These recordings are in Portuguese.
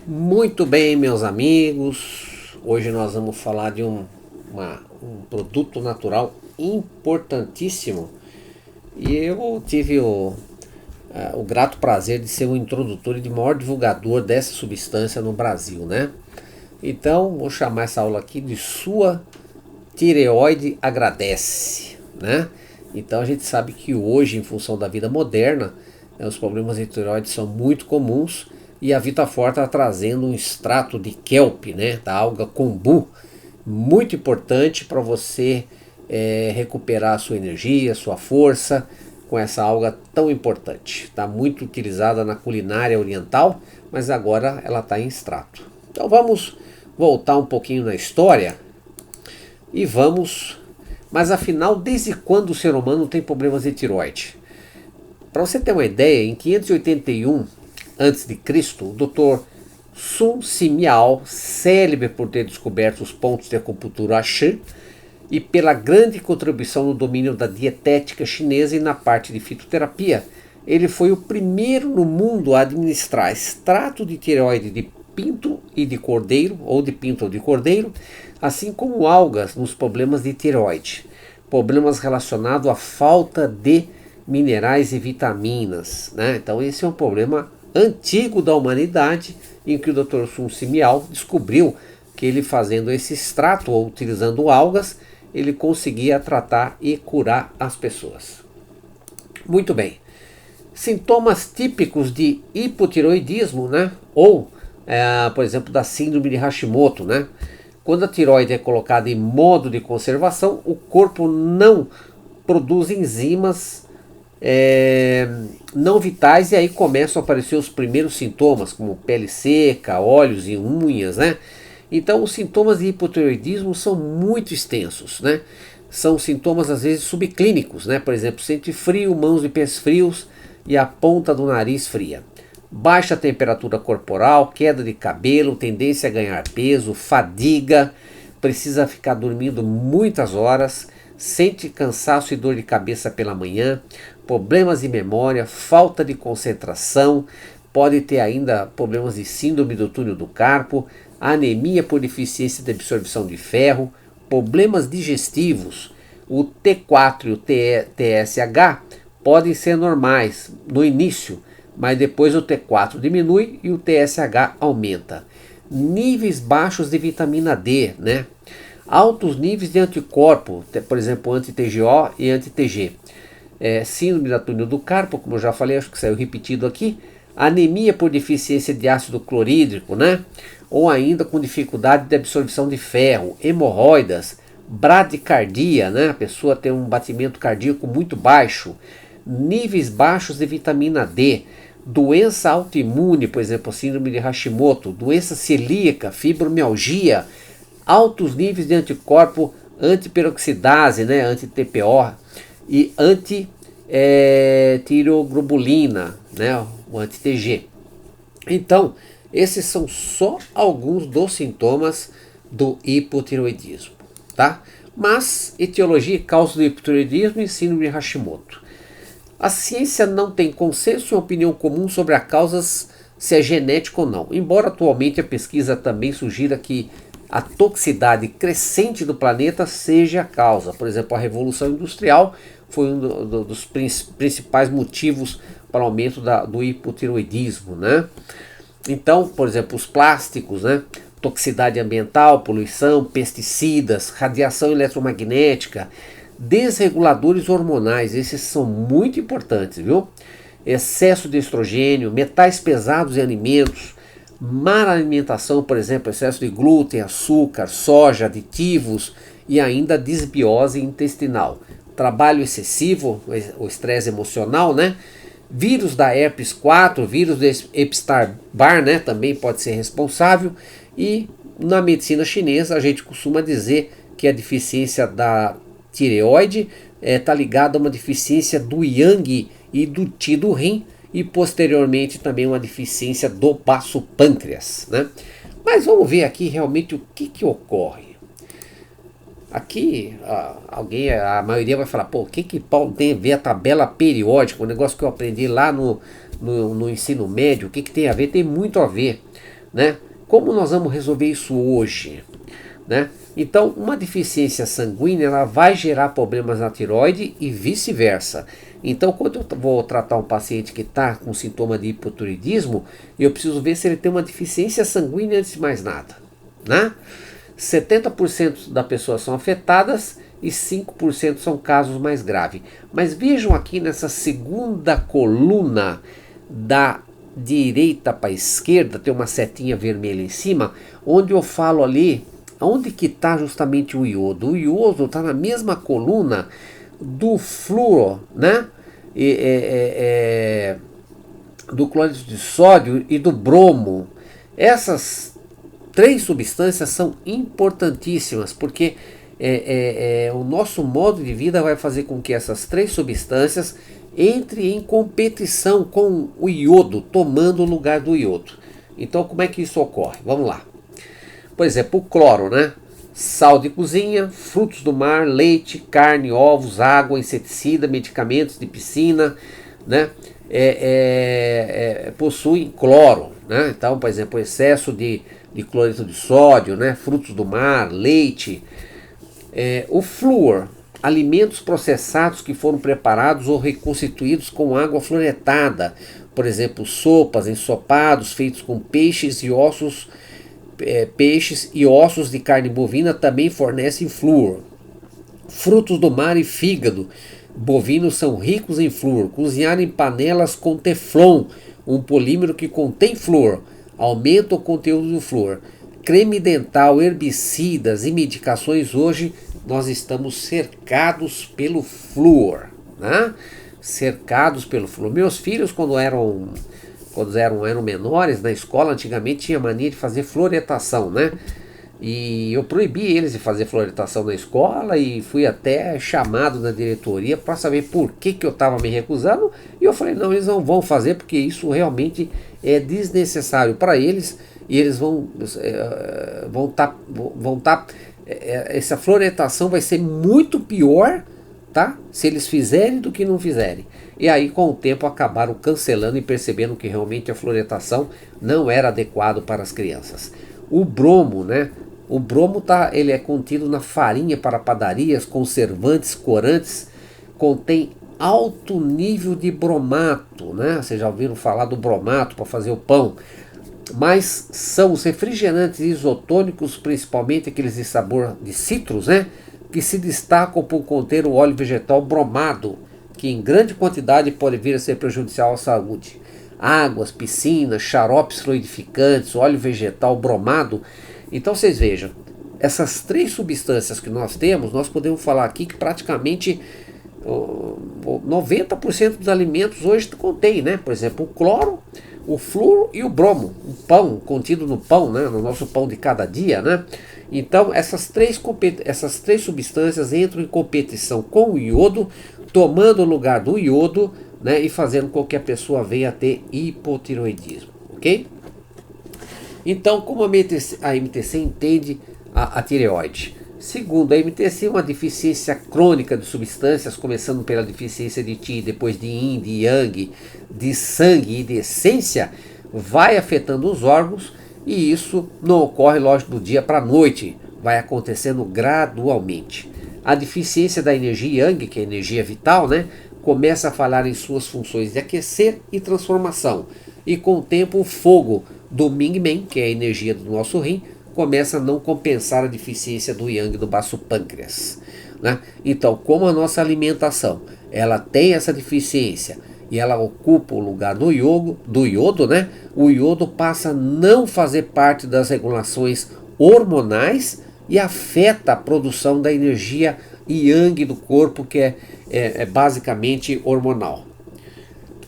Muito bem, meus amigos. Hoje nós vamos falar de um produto natural importantíssimo. E eu tive o grato prazer de ser o introdutor e de maior divulgador dessa substância no Brasil, né? Então, vou chamar essa aula aqui de Sua Tireoide Agradece, né? Então, a gente sabe que hoje, em função da vida moderna, os problemas de tireoide são muito comuns e a Vitafor está trazendo um extrato de kelp, né, da alga kombu, muito importante para você recuperar a sua energia, sua força com essa alga tão importante. Está muito utilizada na culinária oriental, mas agora ela está em extrato. Então vamos voltar um pouquinho na história e vamos... Mas afinal, desde quando o ser humano tem problemas de tireoide? Para você ter uma ideia, em 581 a.C., o Dr. Sun Simiao, célebre por ter descoberto os pontos de acupuntura Shi e pela grande contribuição no domínio da dietética chinesa e na parte de fitoterapia, ele foi o primeiro no mundo a administrar extrato de tireoide de pinto e de cordeiro, ou de pinto ou de cordeiro, assim como algas nos problemas de tireoide, problemas relacionados à falta de minerais e vitaminas, né? Então esse é um problema antigo da humanidade, em que o Dr. Sun Simiao descobriu que ele fazendo esse extrato ou utilizando algas, ele conseguia tratar e curar as pessoas. Muito bem. Sintomas típicos de hipotireoidismo, né? Ou, por exemplo, da síndrome de Hashimoto, né? Quando a tireoide é colocada em modo de conservação, o corpo não produz enzimas não vitais e aí começam a aparecer os primeiros sintomas, como pele seca, olhos e unhas, né? Então os sintomas de hipotireoidismo são muito extensos, né? São sintomas às vezes subclínicos, né? Por exemplo, sente frio, mãos e pés frios e a ponta do nariz fria. Baixa temperatura corporal, queda de cabelo, tendência a ganhar peso, fadiga, precisa ficar dormindo muitas horas, sente cansaço e dor de cabeça pela manhã, problemas de memória, falta de concentração, pode ter ainda problemas de síndrome do túnel do carpo, anemia por deficiência de absorção de ferro, problemas digestivos. O T4 e o TSH podem ser normais no início, mas depois o T4 diminui e o TSH aumenta. Níveis baixos de vitamina D, né? Altos níveis de anticorpo, por exemplo, anti-TGO e anti-TG. Síndrome da túnel do carpo, como eu já falei, acho que saiu repetido aqui. Anemia por deficiência de ácido clorídrico, né? Ou ainda com dificuldade de absorção de ferro, hemorroidas, bradicardia, né? A pessoa tem um batimento cardíaco muito baixo, níveis baixos de vitamina D, doença autoimune, por exemplo, síndrome de Hashimoto, doença celíaca, fibromialgia, altos níveis de anticorpo antiperoxidase, né, anti-TPO e anti-tiroglobulina, né, o anti-TG. Então, esses são só alguns dos sintomas do hipotireoidismo, tá? Mas etiologia e causa do hipotireoidismo e síndrome de Hashimoto. A ciência não tem consenso e opinião comum sobre as causas, se é genético ou não, embora atualmente a pesquisa também sugira que a toxicidade crescente do planeta seja a causa. Por exemplo, a Revolução Industrial foi um dos principais motivos para o aumento do hipotireoidismo, né? Então, por exemplo, os plásticos, né? Toxicidade ambiental, poluição, pesticidas, radiação eletromagnética, desreguladores hormonais, esses são muito importantes, viu? Excesso de estrogênio, metais pesados em alimentos, má alimentação, por exemplo, excesso de glúten, açúcar, soja, aditivos e ainda disbiose intestinal. Trabalho excessivo, o estresse emocional, né? Vírus da herpes 4, vírus do Epstein-Barr, né? Também pode ser responsável. E na medicina chinesa a gente costuma dizer que a deficiência da tireoide está ligada a uma deficiência do yang e do qi do rim, e posteriormente também uma deficiência do baço pâncreas, né? Mas vamos ver aqui realmente o que ocorre. Aqui a maioria vai falar, pô, o que tem a ver a tabela periódica, o negócio que eu aprendi lá no ensino médio, o que tem a ver? Tem muito a ver. né? Como nós vamos resolver isso hoje, né? Então, uma deficiência sanguínea ela vai gerar problemas na tireoide e vice-versa. Então, quando eu vou tratar um paciente que está com sintoma de hipotireoidismo, eu preciso ver se ele tem uma deficiência sanguínea antes de mais nada, né? 70% das pessoas são afetadas e 5% são casos mais graves. Mas vejam aqui nessa segunda coluna da direita para a esquerda, tem uma setinha vermelha em cima, onde eu falo ali, onde que está justamente o iodo. O iodo está na mesma coluna do flúor, né? Do cloreto de sódio e do bromo. Essas três substâncias são importantíssimas, porque o nosso modo de vida vai fazer com que essas três substâncias entrem em competição com o iodo, tomando o lugar do iodo. Então, como é que isso ocorre? Vamos lá. Por exemplo, o cloro, né? Sal de cozinha, frutos do mar, leite, carne, ovos, água, inseticida, medicamentos de piscina, né? Possuem cloro, né? Então, por exemplo, o excesso de cloreto de sódio, né? Frutos do mar, leite. O flúor, alimentos processados que foram preparados ou reconstituídos com água fluoretada, por exemplo, sopas, ensopados feitos com peixes e ossos de carne bovina também fornecem flúor. Frutos do mar e fígado bovinos são ricos em flúor. Cozinhar em panelas com teflon, um polímero que contém flúor, aumenta o conteúdo do flúor. Creme dental, herbicidas e medicações, hoje nós estamos cercados pelo flúor, né? Cercados pelo flúor. Meus filhos, quando eram menores, na escola, antigamente tinha mania de fazer fluoretação, né? E eu proibi eles de fazer fluoretação na escola e fui até chamado na diretoria para saber por que eu estava me recusando. E eu falei, não, eles não vão fazer porque isso realmente é desnecessário para eles. E eles essa fluoretação vai ser muito pior, tá? Se eles fizerem do que não fizerem. E aí, com o tempo, acabaram cancelando e percebendo que realmente a fluoretação não era adequado para as crianças. O bromo, né? O bromo ele é contido na farinha para padarias, conservantes, corantes, contém alto nível de bromato, né? Vocês já ouviram falar do bromato para fazer o pão? Mas são os refrigerantes isotônicos, principalmente aqueles de sabor de citros, né? Que se destacam por conter o óleo vegetal bromado, que em grande quantidade pode vir a ser prejudicial à saúde. Águas, piscinas, xaropes fluidificantes, óleo vegetal bromado. Então vocês vejam, essas três substâncias que nós temos, nós podemos falar aqui que praticamente 90% dos alimentos hoje contém, né? Por exemplo, o cloro, o flúor e o bromo, o pão, contido no pão, né? No nosso pão de cada dia, né? Então essas três substâncias entram em competição com o iodo, tomando o lugar do iodo, né? E fazendo com que a pessoa venha a ter hipotireoidismo, ok? Então, como a MTC entende a tireoide? Segundo a MTC, uma deficiência crônica de substâncias, começando pela deficiência de Qi, depois de Yin, de Yang, de sangue e de essência, vai afetando os órgãos, e isso não ocorre, lógico, do dia para a noite, vai acontecendo gradualmente. A deficiência da energia Yang, que é a energia vital, né, começa a falhar em suas funções de aquecer e transformação, e com o tempo o fogo do Ming Men, que é a energia do nosso rim, começa a não compensar a deficiência do Yang do baço pâncreas, né? Então, como a nossa alimentação ela tem essa deficiência e ela ocupa o lugar do iodo, né? O iodo passa a não fazer parte das regulações hormonais e afeta a produção da energia Yang do corpo, que é basicamente hormonal.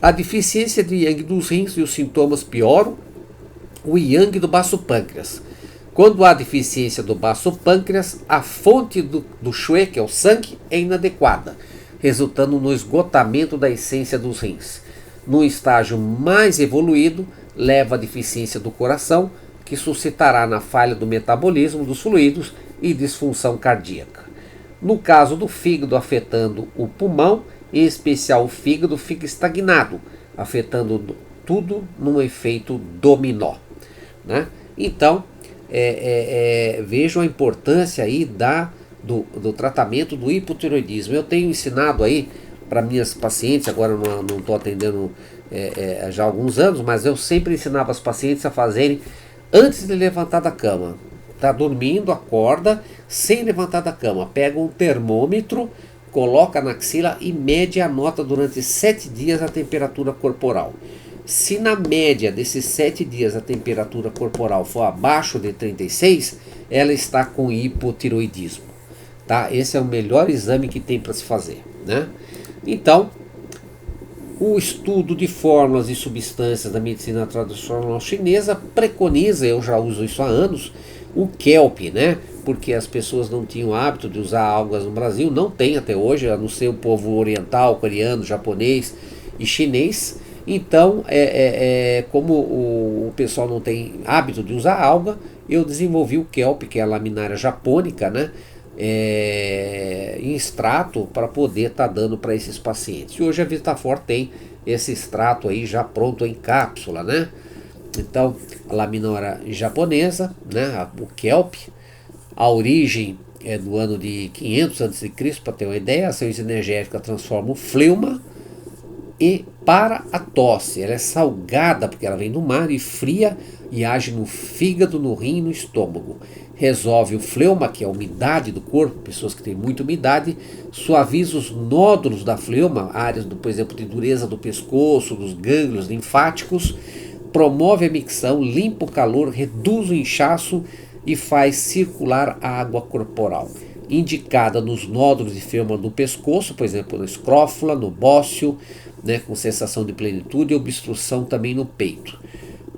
A deficiência de Yang dos rins e os sintomas pioram o Yang do baço pâncreas. Quando há deficiência do baço pâncreas, a fonte do Xue, que é o sangue, é inadequada, resultando no esgotamento da essência dos rins. No estágio mais evoluído, leva à deficiência do coração, que suscitará na falha do metabolismo dos fluidos e disfunção cardíaca. No caso do fígado afetando o pulmão, em especial o fígado fica estagnado, afetando tudo num efeito dominó. né? Então, vejam a importância aí do tratamento do hipotireoidismo. Eu tenho ensinado aí para minhas pacientes, agora eu não estou atendendo já há alguns anos, mas eu sempre ensinava as pacientes a fazerem antes de levantar da cama. Tá dormindo, acorda, sem levantar da cama, pega um termômetro, coloca na axila e mede a nota durante 7 dias a temperatura corporal. Se na média desses 7 dias a temperatura corporal for abaixo de 36, ela está com hipotireoidismo. Tá? Esse é o melhor exame que tem para se fazer, né? Então, o estudo de fórmulas e substâncias da medicina tradicional chinesa preconiza, eu já uso isso há anos, o kelp, né? Porque as pessoas não tinham hábito de usar algas no Brasil, não tem até hoje, a não ser o povo oriental, coreano, japonês e chinês. Então, como o pessoal não tem hábito de usar alga, eu desenvolvi o kelp, que é a laminária japônica, né? Em extrato para poder estar dando para esses pacientes. E hoje a Vitafor tem esse extrato aí já pronto em cápsula, né? Então, a laminária japonesa, né? O kelp, a origem é do ano de 500 a.C., para ter uma ideia. A ação energética transforma o fleuma e para a tosse. Ela é salgada porque ela vem do mar e fria e age no fígado, no rim e no estômago. Resolve o fleuma, que é a umidade do corpo, pessoas que têm muita umidade, suaviza os nódulos da fleuma, áreas, por exemplo, de dureza do pescoço, dos gânglios linfáticos, promove a micção, limpa o calor, reduz o inchaço e faz circular a água corporal. Indicada nos nódulos de fleuma do pescoço, por exemplo, na escrófula, no bócio, né, com sensação de plenitude e obstrução também no peito.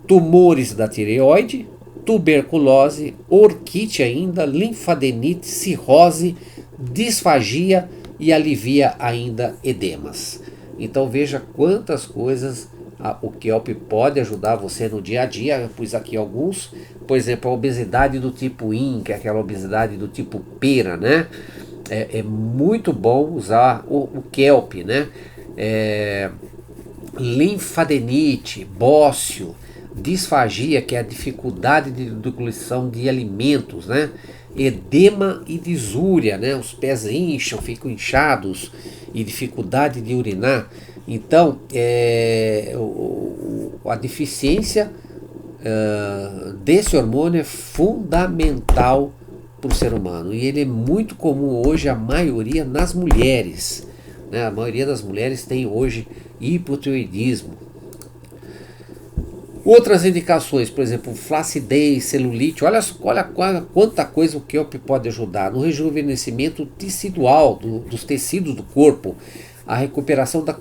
Tumores da tireoide, tuberculose, orquite ainda, linfadenite, cirrose, disfagia e alivia ainda edemas. Então veja quantas coisas o kelp pode ajudar você no dia a dia. Eu pus aqui alguns, por exemplo, a obesidade do tipo IN, que é aquela obesidade do tipo pera, né? É muito bom usar o kelp, né? Linfadenite, bócio, disfagia, que é a dificuldade de deglutição de alimentos, né? Edema e disúria, né? Os pés incham, ficam inchados e dificuldade de urinar. Então, a deficiência desse hormônio é fundamental para o ser humano e ele é muito comum hoje, a maioria nas mulheres, né? A maioria das mulheres tem hoje hipotireoidismo. Outras indicações, por exemplo, flacidez, celulite, olha quanta coisa o kelp pode ajudar. No rejuvenescimento tecidual dos tecidos do corpo, a recuperação da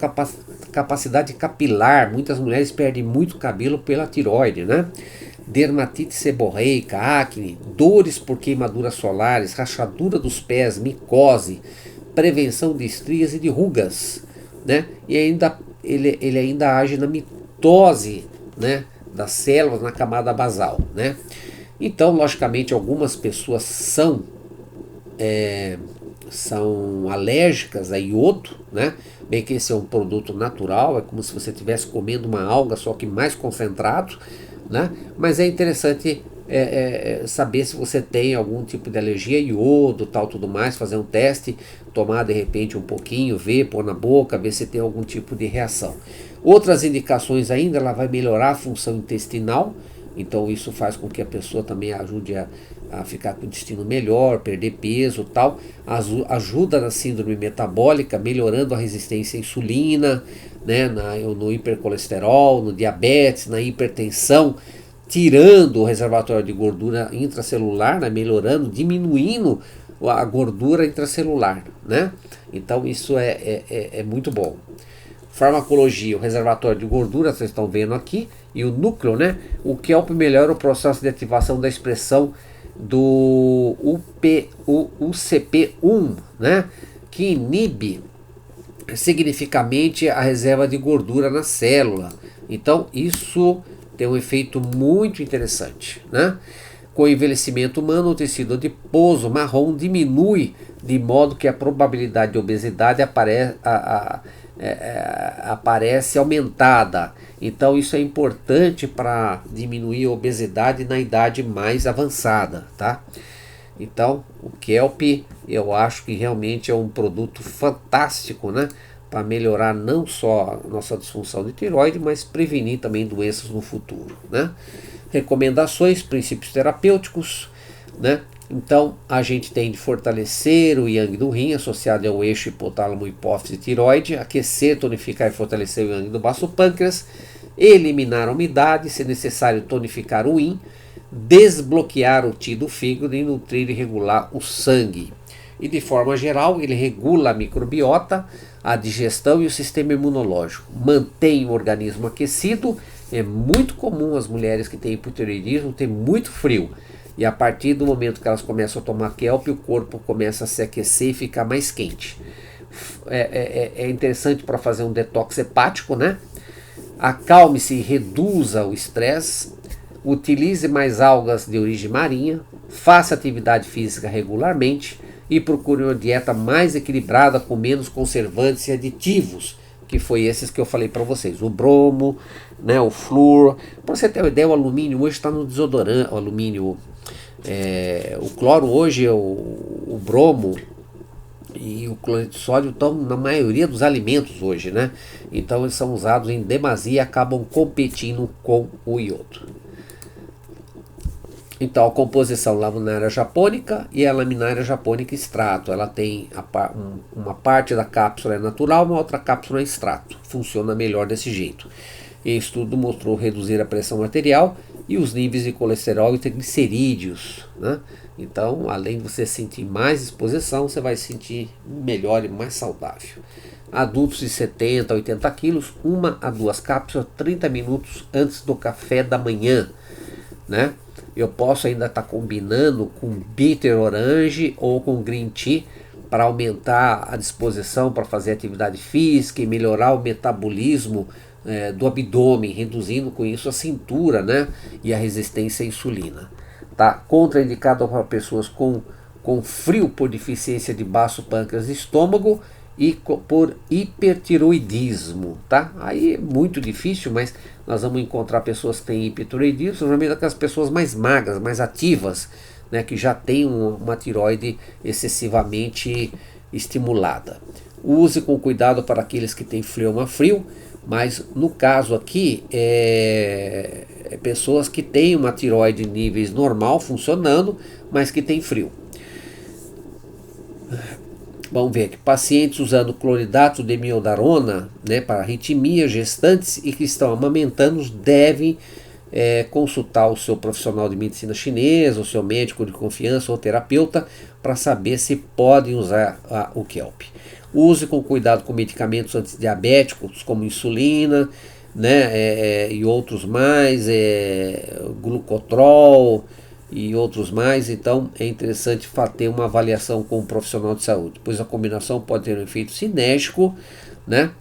capacidade capilar, muitas mulheres perdem muito cabelo pela tireoide, né? Dermatite seborreica, acne, dores por queimaduras solares, rachadura dos pés, micose, prevenção de estrias e de rugas, né? E ainda ele ainda age na mitose, né, das células na camada basal, né? Então, logicamente, algumas pessoas são alérgicas a iodo, né? Bem que esse é um produto natural, é como se você estivesse comendo uma alga, só que mais concentrado, né? Mas é interessante saber se você tem algum tipo de alergia a iodo, tal, tudo mais, fazer um teste, tomar de repente um pouquinho, ver, pôr na boca, ver se tem algum tipo de reação. Outras indicações ainda, ela vai melhorar a função intestinal, então isso faz com que a pessoa também ajude a ficar com o intestino melhor, perder peso, tal. Ajuda na síndrome metabólica, melhorando a resistência à insulina, né, no hipercolesterol, no diabetes, na hipertensão, tirando o reservatório de gordura intracelular, né, melhorando, diminuindo a gordura intracelular, né? Então isso é muito bom. Farmacologia, o reservatório de gordura, vocês estão vendo aqui, e o núcleo, né? O kelp melhora o processo de ativação da expressão do UCP1, né? Que inibe significativamente a reserva de gordura na célula. Então isso tem um efeito muito interessante, né? Com o envelhecimento humano, o tecido adiposo marrom diminui, de modo que a probabilidade de obesidade aparece aumentada. Então isso é importante para diminuir a obesidade na idade mais avançada, tá? Então o Kelp eu acho que realmente é um produto fantástico, né? Para melhorar não só a nossa disfunção de tireoide, mas prevenir também doenças no futuro, né? Recomendações, princípios terapêuticos, né? Então a gente tem de fortalecer o yang do rim associado ao eixo hipotálamo, hipófise e tireoide, aquecer, tonificar e fortalecer o yang do baço pâncreas, eliminar a umidade, se necessário tonificar o yin, desbloquear o Qi do fígado e nutrir e regular o sangue. E de forma geral ele regula a microbiota, a digestão e o sistema imunológico, mantém o organismo aquecido. É muito comum as mulheres que têm hipotireoidismo ter muito frio, e a partir do momento que elas começam a tomar Kelp, o corpo começa a se aquecer e ficar mais quente. É interessante para fazer um detox hepático, né? Acalme-se e reduza o estresse, utilize mais algas de origem marinha, faça atividade física regularmente e procure uma dieta mais equilibrada com menos conservantes e aditivos, que foi esses que eu falei para vocês, o bromo, né, o flúor. Para você ter uma ideia, o alumínio hoje está no desodorante, o alumínio, o cloro hoje, o bromo e o cloreto de sódio estão na maioria dos alimentos hoje, né? Então eles são usados em demasia e acabam competindo com o iodo. Então a composição laminária japônica e a laminária japônica extrato, ela tem uma parte da cápsula é natural, uma outra cápsula é extrato, funciona melhor desse jeito. E o estudo mostrou reduzir a pressão arterial e os níveis de colesterol e triglicerídeos, né? Então, além de você sentir mais exposição, você vai sentir melhor e mais saudável. Adultos de 70 a 80 quilos, 1 a 2 cápsulas 30 minutos antes do café da manhã, né? Eu posso ainda estar combinando com bitter orange ou com green tea para aumentar a disposição para fazer atividade física e melhorar o metabolismo do abdômen, reduzindo com isso a cintura, né? E a resistência à insulina. Tá? Contraindicado para pessoas com frio por deficiência de baço, pâncreas e estômago e por hipertiroidismo, tá? Aí é muito difícil, mas nós vamos encontrar pessoas que têm hipertiroidismo, normalmente aquelas pessoas mais magras, mais ativas, né, que já têm uma tireoide excessivamente estimulada. Use com cuidado para aqueles que têm fleuma frio, mas no caso aqui pessoas que têm uma tireoide em níveis normal funcionando, mas que têm frio. Vamos ver aqui, pacientes usando cloridato de miodarona, né, para arritmia, gestantes e que estão amamentando devem consultar o seu profissional de medicina chinesa, o seu médico de confiança ou terapeuta para saber se podem usar o Kelp. Use com cuidado com medicamentos antidiabéticos como insulina, né, e outros mais, glucotrol e outros mais. Então é interessante ter uma avaliação com um profissional de saúde, pois a combinação pode ter um efeito sinérgico, né,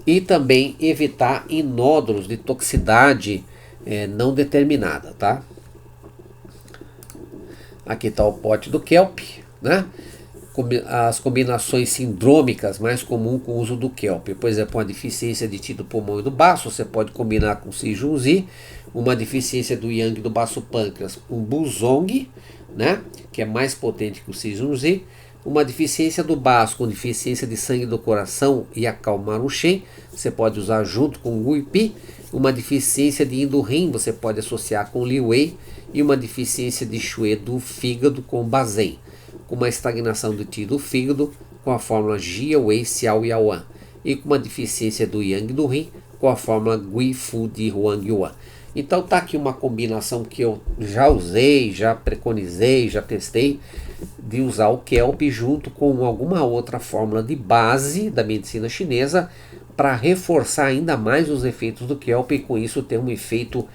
e também evitar nódulos de toxicidade não determinada, tá? Aqui está o pote do Kelp, né? As combinações sindrômicas mais comuns com o uso do Kelp, por exemplo, uma deficiência de Qi do pulmão e do baço, você pode combinar com Sijunzi, uma deficiência do Yang do baço pâncreas com Buzong, né, que é mais potente que o Sijunzi, uma deficiência do baço com deficiência de sangue do coração e acalmar o Shen, você pode usar junto com o Guipi, uma deficiência de Yin do rim, você pode associar com Li Wei, e uma deficiência de Xue do fígado com Bazen, com uma estagnação do Qi do fígado com a fórmula Jia Wei Xiao Yaoan, e com uma deficiência do Yang do rim com a fórmula Gui Fu de Huang Yuan. Então tá aqui uma combinação que eu já usei, já preconizei, já testei, de usar o Kelp junto com alguma outra fórmula de base da medicina chinesa para reforçar ainda mais os efeitos do Kelp e com isso ter um efeito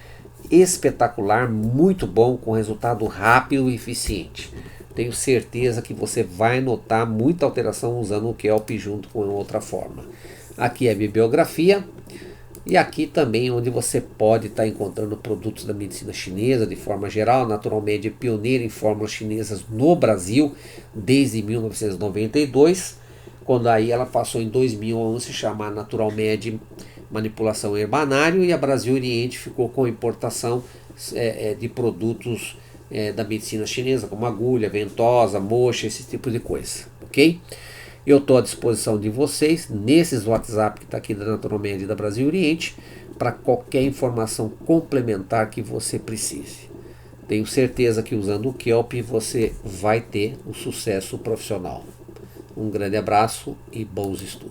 espetacular, muito bom, com resultado rápido e eficiente. Tenho certeza que você vai notar muita alteração usando o Kelp junto com outra fórmula. Aqui é a bibliografia, E aqui também onde você pode estar encontrando produtos da medicina chinesa de forma geral. A Naturalmed é pioneira em fórmulas chinesas no Brasil desde 1992, quando aí ela passou em 2011 a se chamar Naturalmed Manipulação Herbanário, e a Brasil Oriente ficou com a importação de produtos da medicina chinesa, como agulha, ventosa, moxa, esse tipo de coisa, ok? Eu estou à disposição de vocês nesses WhatsApp que está aqui da Naturalmed e da Brasil Oriente para qualquer informação complementar que você precise. Tenho certeza que usando o Kelp você vai ter um sucesso profissional. Um grande abraço e bons estudos.